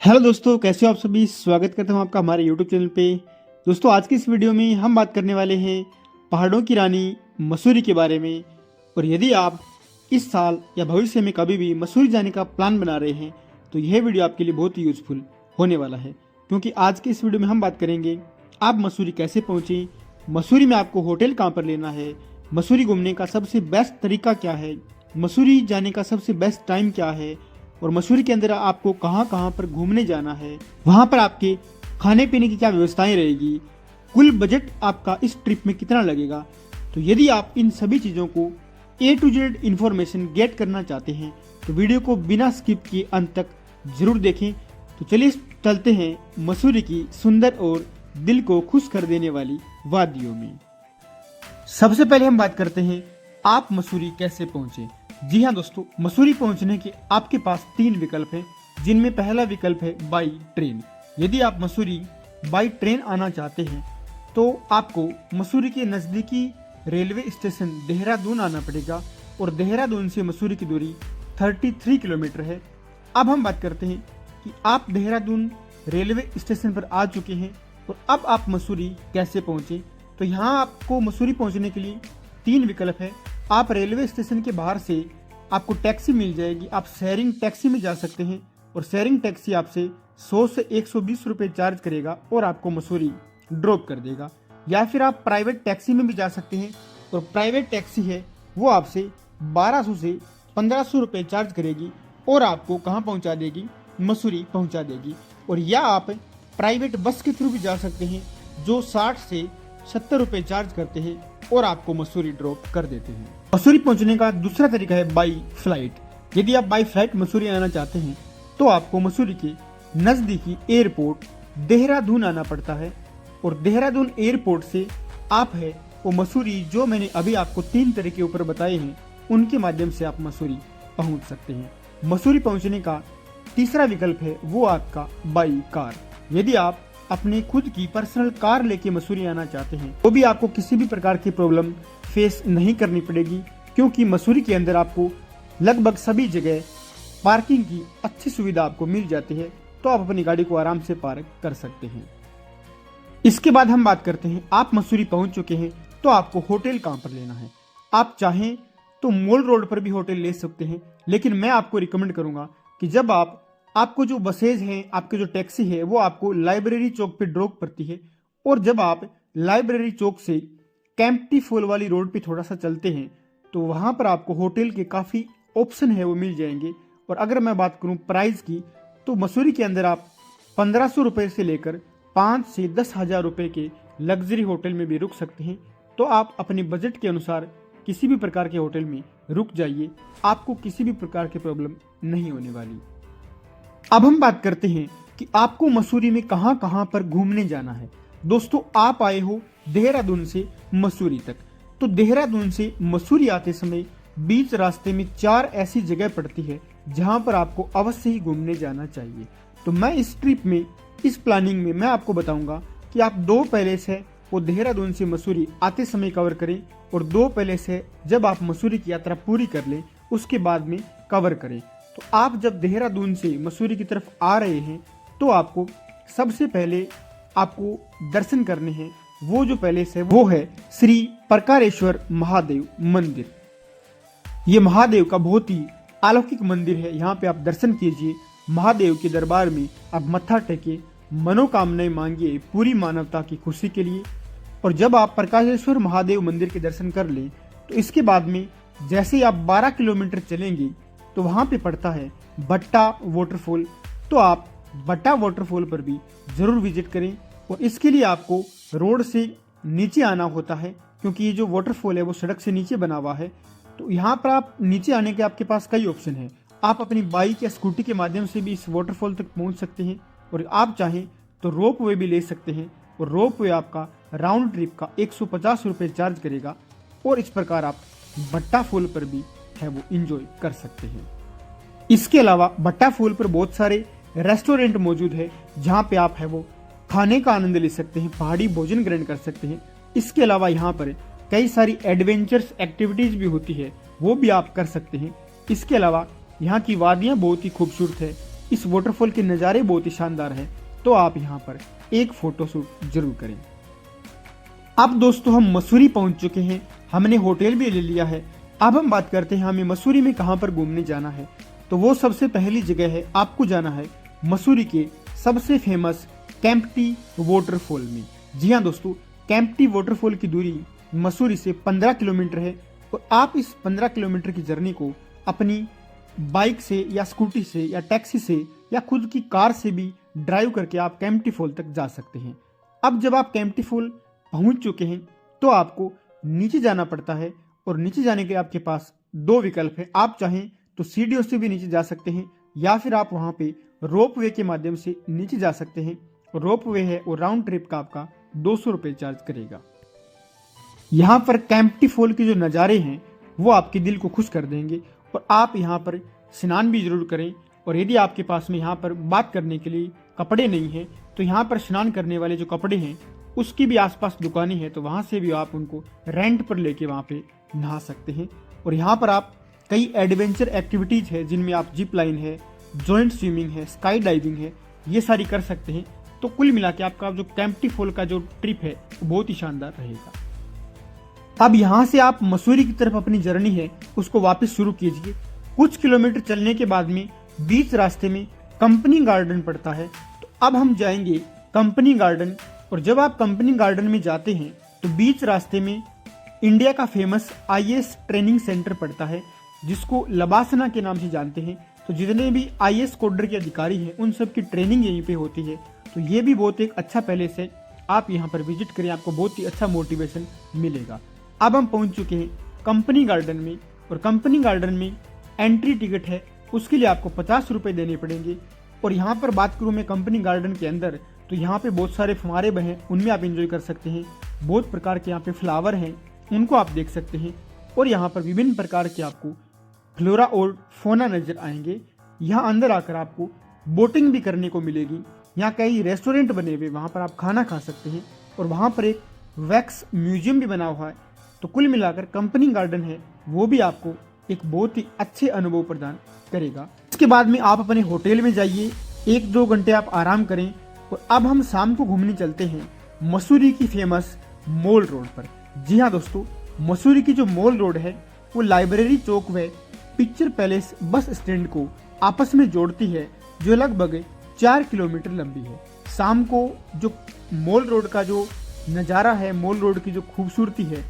Hello दोस्तों, कैसे हो आप सभी। स्वागत करता हूं आपका हमारे यूट्यूब चैनल पे। दोस्तों, आज की इस वीडियो में हम बात करने वाले हैं पहाड़ों की रानी मसूरी के बारे में। और यदि आप इस साल या भविष्य में कभी भी मसूरी जाने का प्लान बना रहे हैं तो यह वीडियो आपके लिए बहुत ही यूजफुल होने वाला है, क्योंकि आज की इस वीडियो में हम बात करेंगे आप मसूरी कैसे पहुँचें, मसूरी में आपको होटल कहाँ पर लेना है, मसूरी घूमने का सबसे बेस्ट तरीका क्या है, मसूरी जाने का सबसे बेस्ट टाइम क्या है, और मसूरी के अंदर आपको कहां कहां पर घूमने जाना है, वहां पर आपके खाने पीने की क्या व्यवस्थाएं रहेगी, कुल बजट आपका इस ट्रिप में कितना लगेगा। तो यदि आप इन सभी चीज़ों को A to Z information get करना चाहते हैं तो वीडियो को बिना स्किप किए अंत तक जरूर देखें। तो चलिए चलते हैं मसूरी की सुंदर और दिल को खुश कर देने वाली वादियों में। सबसे पहले हम बात करते हैं आप मसूरी कैसे पहुंचे। जी हाँ दोस्तों, मसूरी पहुंचने के आपके पास 3 विकल्प हैं, जिनमें पहला विकल्प है बाई ट्रेन। यदि आप मसूरी बाई ट्रेन आना चाहते हैं तो आपको मसूरी के नज़दीकी रेलवे स्टेशन देहरादून आना पड़ेगा और देहरादून से मसूरी की दूरी 33 किलोमीटर है। अब हम बात करते हैं कि आप देहरादून रेलवे स्टेशन पर आ चुके हैं और अब आप मसूरी कैसे पहुँचे। तो यहाँ आपको मसूरी पहुँचने के लिए 3 विकल्प है। आप रेलवे स्टेशन के बाहर से आपको टैक्सी मिल जाएगी, आप शेयरिंग टैक्सी में जा सकते हैं और शेयरिंग टैक्सी आपसे 100 से 120 रुपये चार्ज करेगा और आपको मसूरी ड्रॉप कर देगा। या फिर आप प्राइवेट टैक्सी में भी जा सकते हैं और प्राइवेट टैक्सी है वो आपसे 1200 से 1500 रुपये चार्ज करेगी और आपको कहाँ पहुँचा देगी, मसूरी पहुँचा देगी। और या आप प्राइवेट बस के थ्रू भी जा सकते हैं जो 60 से 70 रुपये चार्ज करते हैं और आपको मसूरी ड्रॉप कर देते हैं। मसूरी पहुंचने का दूसरा तरीका है बाई फ्लाइट। यदि आप बाई फ्लाइट मसूरी आना चाहते हैं तो आपको मसूरी के नज़दीकी एयरपोर्ट देहरादून आना पड़ता है और देहरादून एयरपोर्ट से आप है वो मसूरी, जो मैंने अभी आपको 3 तरह के ऊपर बताए हैं, उनके माध्यम से आप मसूरी पहुंच सकते हैं। मसूरी पहुंचने का तीसरा विकल्प है वो आपका बाई कार। यदि आप अपनी खुद की पर्सनल कार लेके मसूरी आना चाहते हैं तो भी आपको किसी भी प्रकार की प्रॉब्लम फेस नहीं करनी पड़ेगी, क्योंकि मसूरी के अंदर आपको लगभग सभी जगह पार्किंग की अच्छी सुविधा आपको मिल जाती है, तो आप अपनी गाड़ी को आराम से पार्क कर सकते हैं। इसके बाद हम बात करते हैं आप मसूरी पहुंच चुके हैं तो आपको होटल कहाँ पर लेना है। आप चाहें तो मॉल रोड पर भी होटल ले सकते हैं, लेकिन मैं आपको रिकमेंड करूंगा कि जब आपको जो बसेज हैं, आपके जो टैक्सी है वो आपको लाइब्रेरी चौक पे ड्रॉप करती है, और जब आप लाइब्रेरी चौक से कैंपटी फॉल वाली रोड पे थोड़ा सा चलते हैं तो वहाँ पर आपको होटल के काफ़ी ऑप्शन है वो मिल जाएंगे। और अगर मैं बात करूँ प्राइस की तो मसूरी के अंदर आप 1500 रुपये से लेकर 5 से 10,000 रुपये के लग्जरी होटल में भी रुक सकते हैं। तो आप अपने बजट के अनुसार किसी भी प्रकार के होटल में रुक जाइए, आपको किसी भी प्रकार की प्रॉब्लम नहीं होने वाली। अब हम बात करते हैं कि आपको मसूरी में कहां कहां पर घूमने जाना है। दोस्तों, आप आए हो देहरादून से मसूरी तक, तो देहरादून से मसूरी आते समय बीच रास्ते में 4 ऐसी जगह पड़ती है जहां पर आपको अवश्य ही घूमने जाना चाहिए। तो मैं इस ट्रिप में, इस प्लानिंग में मैं आपको बताऊंगा कि आप 2 पैलेस है वो देहरादून से मसूरी आते समय कवर करें और 2 पैलेस है जब आप मसूरी की यात्रा पूरी कर लें उसके बाद में कवर करें। तो आप जब देहरादून से मसूरी की तरफ आ रहे हैं तो आपको सबसे पहले आपको दर्शन करने हैं, वो जो पैलेस है वो है श्री प्रकारेश्वर महादेव मंदिर। ये महादेव का बहुत ही अलौकिक मंदिर है। यहाँ पे आप दर्शन कीजिए, महादेव के दरबार में आप मत्था टेके, मनोकामनाएं मांगिए पूरी मानवता की खुशी के लिए। और जब आप प्रकाशेश्वर महादेव मंदिर के दर्शन कर लें तो इसके बाद में जैसे ही आप 12 किलोमीटर चलेंगे तो वहाँ पे पड़ता है भट्टा वाटरफॉल। तो आप भट्टा वाटरफॉल पर भी जरूर विजिट करें। और इसके लिए आपको रोड से नीचे आना होता है, क्योंकि ये जो वाटरफॉल है वो सड़क से नीचे बना हुआ है। तो यहाँ पर आप नीचे आने के आपके पास कई ऑप्शन है। आप अपनी बाइक या स्कूटी के माध्यम से भी इस वाटरफॉल तक पहुँच सकते हैं, और आप चाहें तो रोप वे भी ले सकते हैं, और रोप वे आपका राउंड ट्रिप का 150 रुपये चार्ज करेगा। और इस प्रकार आप भट्टा फॉल पर भी है वो इंजॉय कर सकते हैं। इसके अलावा भट्टा फॉल पर बहुत सारे रेस्टोरेंट मौजूद है जहाँ पे आप है वो खाने का आनंद ले सकते हैं, पहाड़ी भोजन ग्रहण कर सकते हैं। इसके अलावा यहाँ पर कई सारी एडवेंचर्स एक्टिविटीज भी होती है, वो भी आप कर सकते हैं। इसके अलावा यहाँ की वादियाँ बहुत ही खूबसूरत है। इस वाटरफॉल के नज़ारे बहुत ही शानदार है, तो आप यहाँ पर एक फोटोशूट जरूर करें। अब दोस्तों हम मसूरी पहुंच चुके हैं, हमने होटल भी ले लिया है। अब हम बात करते हैं हमें मसूरी में कहां पर घूमने जाना है। तो वो सबसे पहली जगह है, आपको जाना है मसूरी के सबसे फेमस केम्प्टी वाटरफॉल में। जी हाँ दोस्तों, केम्प्टी वाटरफॉल की दूरी मसूरी से 15 किलोमीटर है और आप इस 15 किलोमीटर की जर्नी को अपनी बाइक से या स्कूटी से या टैक्सी से या खुद की कार से भी ड्राइव करके आप केम्प्टी फॉल तक जा सकते हैं। अब जब आप केम्प्टी फॉल पहुंच चुके हैं तो आपको नीचे जाना पड़ता है और नीचे जाने के आपके पास दो विकल्प है। आप चाहें तो सीढ़ियों से भी नीचे जा सकते हैं या फिर आप वहां पे रोप वे के माध्यम से नीचे जा सकते हैं। रोप वे है और राउंड ट्रिप का आपका 200 रुपये चार्ज करेगा। यहाँ पर केम्प्टी फॉल के जो नज़ारे हैं वो आपके दिल को खुश कर देंगे और आप यहाँ पर स्नान भी जरूर करें। और यदि आपके पास में यहाँ पर बात करने के लिए कपड़े नहीं हैं तो यहाँ पर स्नान करने वाले जो कपड़े हैं उसकी भी आसपास दुकानें हैं, तो वहाँ से भी आप उनको रेंट पर लेके वहाँ पे नहा सकते हैं। और यहाँ पर आप कई एडवेंचर एक्टिविटीज़ है जिनमें आप जिप लाइन है, जॉइंट स्विमिंग है, स्काई डाइविंग है, ये सारी कर सकते हैं। तो कुल मिला के आपका जो केम्प्टी फॉल का जो ट्रिप है वो बहुत ही शानदार रहेगा। अब यहाँ से आप मसूरी की तरफ अपनी जर्नी है उसको वापस शुरू कीजिए। कुछ किलोमीटर चलने के बाद में बीच रास्ते में कंपनी गार्डन पड़ता है, तो अब हम जाएंगे कंपनी गार्डन। और जब आप कंपनी गार्डन में जाते हैं तो बीच रास्ते में इंडिया का फेमस आईएएस ट्रेनिंग सेंटर पड़ता है जिसको लबासना के नाम से जानते हैं। तो जितने भी आईएएस कोडर के अधिकारी हैं उन सब की ट्रेनिंग यहीं पे होती है। तो ये भी बहुत एक अच्छा पैलेस है, आप यहाँ पर विजिट करें, आपको बहुत ही अच्छा मोटिवेशन मिलेगा। अब हम पहुँच चुके हैं कंपनी गार्डन में और कंपनी गार्डन में एंट्री टिकट है, उसके लिए आपको 50 रुपये देने पड़ेंगे। और यहाँ पर बात करूँ मैं कंपनी गार्डन के अंदर, तो यहाँ पे बहुत सारे फुहारे बहे हैं, उनमें आप एंजॉय कर सकते हैं। बहुत प्रकार के यहाँ पे फ्लावर हैं, उनको आप देख सकते हैं। और यहाँ पर विभिन्न प्रकार के आपको फ्लोरा और फोना नजर आएंगे। यहाँ अंदर आकर आपको बोटिंग भी करने को मिलेगी। यहाँ कई रेस्टोरेंट बने हुए, वहाँ पर आप खाना खा सकते हैं और वहाँ पर एक वैक्स म्यूजियम भी बना हुआ है। तो कुल मिलाकर कंपनी गार्डन है वो भी आपको एक बहुत ही अच्छे अनुभव प्रदान करेगा। इसके बाद में आप अपने होटल में जाइए, 1-2 घंटे आप आराम करें। और अब हम शाम को घूमने चलते हैं मसूरी की फेमस मॉल रोड पर। जी हाँ दोस्तों, मसूरी की जो मॉल रोड है वो लाइब्रेरी चौक व पिक्चर पैलेस बस स्टैंड को आपस में जोड़ती है, जो लगभग 4 किलोमीटर लंबी है। शाम को जो मॉल रोड का जो नज़ारा है, मॉल रोड की जो खूबसूरती है,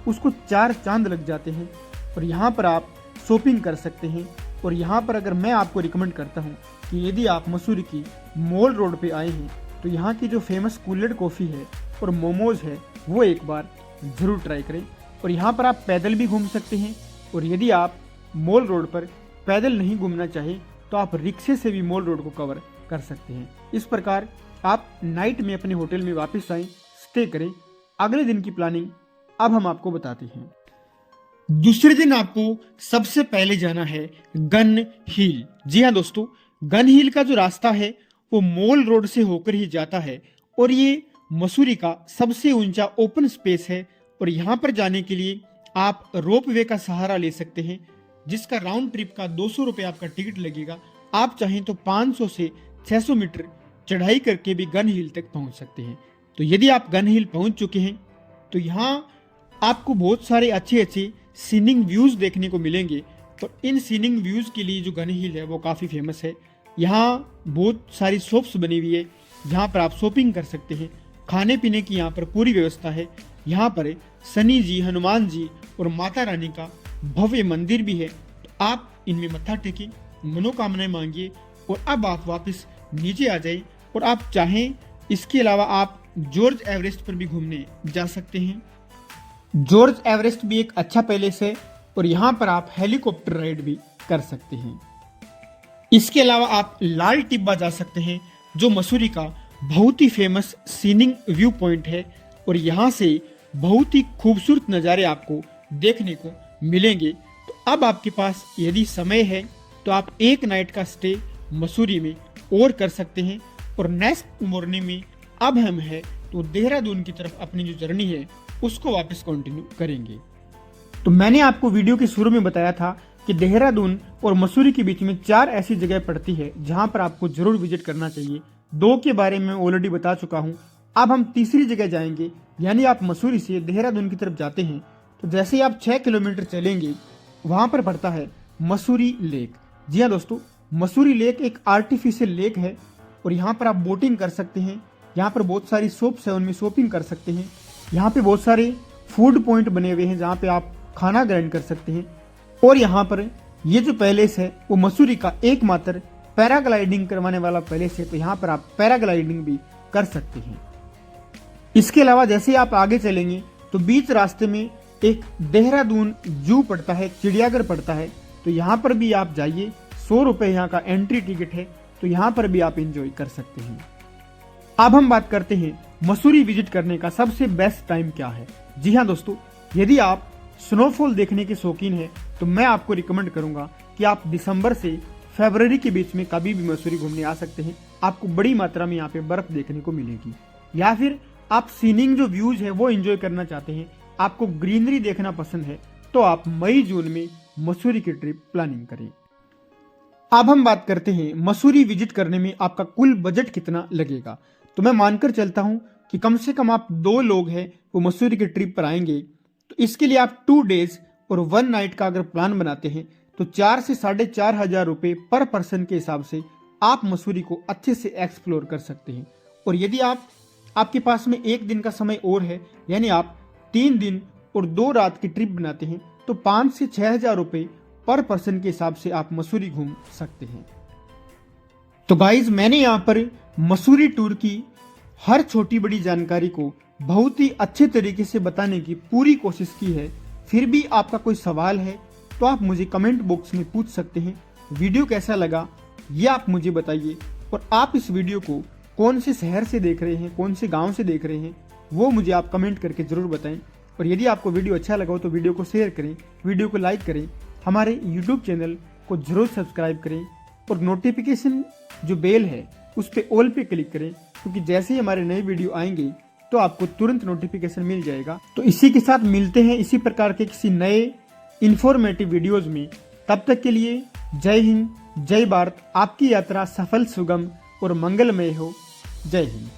उसको 4 चांद लग जाते हैं। और यहाँ पर आप शॉपिंग कर सकते हैं। और यहाँ पर अगर मैं आपको रिकमेंड करता हूँ कि यदि आप मसूरी की मॉल रोड पे आए हैं तो यहाँ की जो फेमस कूल्ड कॉफ़ी है और मोमोज है वो एक बार ज़रूर ट्राई करें। और यहाँ पर आप पैदल भी घूम सकते हैं। और यदि आप मॉल रोड पर पैदल नहीं घूमना चाहें तो आप रिक्शे से भी मॉल रोड को कवर कर सकते हैं। इस प्रकार आप नाइट में अपने होटल में वापस आएँ, स्टे करें। अगले दिन की प्लानिंग अब हम आपको बताते हैं। दूसरे दिन आपको सबसे पहले जाना है गन हिल। जी हाँ दोस्तों, गन हिल का जो रास्ता है वो मॉल रोड से होकर ही जाता है और ये मसूरी का सबसे ऊंचा ओपन स्पेस है। और यहाँ पर जाने के लिए आप रोप वे का सहारा ले सकते हैं जिसका राउंड ट्रिप का 200 रुपये आपका टिकट लगेगा। आप चाहें तो 500 से 600 मीटर चढ़ाई करके भी गन हिल तक पहुँच सकते हैं। तो यदि आप गन हिल पहुँच चुके हैं तो यहाँ आपको बहुत सारे अच्छे सीनिंग व्यूज देखने को मिलेंगे। और इन सीनिंग व्यूज के लिए जो गन हिल है वो काफ़ी फेमस है। यहाँ बहुत सारी शॉप्स बनी हुई है जहाँ पर आप शॉपिंग कर सकते हैं। खाने पीने की यहाँ पर पूरी व्यवस्था है। यहाँ पर शनि जी, हनुमान जी और माता रानी का भव्य मंदिर भी है। तो आप इनमें मत्था टेकें, मनोकामनाएं मांगिए और अब आप वापस नीचे आ जाए। और आप चाहें इसके अलावा आप जॉर्ज एवरेस्ट पर भी घूमने जा सकते हैं। जॉर्ज एवरेस्ट भी एक अच्छा पैलेस है और यहाँ पर आप हेलीकॉप्टर राइड भी कर सकते हैं। इसके अलावा आप लाल टिब्बा जा सकते हैं जो मसूरी का बहुत ही फेमस सीनिंग व्यू पॉइंट है और यहाँ से बहुत ही खूबसूरत नज़ारे आपको देखने को मिलेंगे। तो अब आपके पास यदि समय है तो आप एक नाइट का स्टे मसूरी में और कर सकते हैं और नेक्स्ट मॉर्निंग में अब हम है तो देहरादून की तरफ अपनी जो जर्नी है उसको वापस कंटिन्यू करेंगे। तो मैंने आपको वीडियो के शुरू में बताया था कि देहरादून और मसूरी के बीच में 4 ऐसी जगह पड़ती है जहां पर आपको जरूर विजिट करना चाहिए। 2 के बारे में ऑलरेडी बता चुका हूं। अब हम तीसरी जगह जाएंगे, यानी आप मसूरी से देहरादून की तरफ जाते हैं तो जैसे ही आप 6 किलोमीटर चलेंगे वहां पर पड़ता है मसूरी लेक। जी हाँ दोस्तों, मसूरी लेक एक आर्टिफिशियल लेक है और यहाँ पर आप बोटिंग कर सकते हैं। यहाँ पर बहुत सारी शॉप्स है, उनमें शॉपिंग कर सकते हैं। यहाँ पे बहुत सारे फूड पॉइंट बने हुए हैं जहाँ पे आप खाना ग्रहण कर सकते हैं। और यहाँ पर ये जो पैलेस है वो मसूरी का एकमात्र पैराग्लाइडिंग करवाने वाला पैलेस है, तो यहाँ पर आप पैराग्लाइडिंग भी कर सकते हैं। इसके अलावा जैसे आप आगे चलेंगे तो बीच रास्ते में एक देहरादून जू पड़ता है, चिड़ियाघर पड़ता है, तो यहाँ पर भी आप जाइए। 100 रुपए यहाँ का एंट्री टिकट है, तो यहाँ पर भी आप एंजॉय कर सकते हैं। अब हम बात करते हैं मसूरी विजिट करने का सबसे बेस्ट टाइम क्या है। जी हाँ दोस्तों, यदि आप स्नोफॉल देखने के शौकीन हैं तो मैं आपको रिकमेंड करूंगा कि आप दिसंबर से फरवरी के बीच में कभी भी मसूरी घूमने आ सकते हैं। आपको बड़ी मात्रा में यहाँ पे बर्फ देखने को मिलेगी। या फिर आप सीनिंग जो व्यूज है वो एंजॉय करना चाहते हैं, आपको ग्रीनरी देखना पसंद है, तो आप मई जून में मसूरी की ट्रिप प्लानिंग करें। अब हम बात करते हैं मसूरी विजिट करने में आपका कुल बजट कितना लगेगा। तो मैं मानकर चलता हूं कि कम से कम आप 2 लोग हैं वो मसूरी की ट्रिप पर आएंगे, तो इसके लिए आप 2 डेज और 1 नाइट का अगर प्लान बनाते हैं तो 4 से 4,500 रुपए पर पर्सन के हिसाब से आप मसूरी को अच्छे से एक्सप्लोर कर सकते हैं। और यदि आपके पास में 1 दिन का समय और है, यानी आप 3 दिन और 2 रात की ट्रिप बनाते हैं, तो 5 से 6,000 रुपए पर पर्सन के हिसाब से आप मसूरी घूम सकते हैं। तो गाइज, मैंने यहाँ पर मसूरी टूर की हर छोटी बड़ी जानकारी को बहुत ही अच्छे तरीके से बताने की पूरी कोशिश की है। फिर भी आपका कोई सवाल है तो आप मुझे कमेंट बॉक्स में पूछ सकते हैं। वीडियो कैसा लगा ये आप मुझे बताइए, और आप इस वीडियो को कौन से शहर से देख रहे हैं, कौन से गांव से देख रहे हैं, वो मुझे आप कमेंट करके जरूर बताएं। और यदि आपको वीडियो अच्छा लगा हो तो वीडियो को शेयर करें, वीडियो को लाइक करें, हमारे यूट्यूब चैनल को जरूर सब्सक्राइब करें और नोटिफिकेशन जो बेल है उस पर ऑल पे क्लिक करें, क्योंकि जैसे ही हमारे नए वीडियो आएंगे तो आपको तुरंत नोटिफिकेशन मिल जाएगा। तो इसी के साथ मिलते हैं इसी प्रकार के किसी नए इंफॉर्मेटिव वीडियोज में। तब तक के लिए जय हिंद, जय भारत। आपकी यात्रा सफल, सुगम और मंगलमय हो। जय हिंद।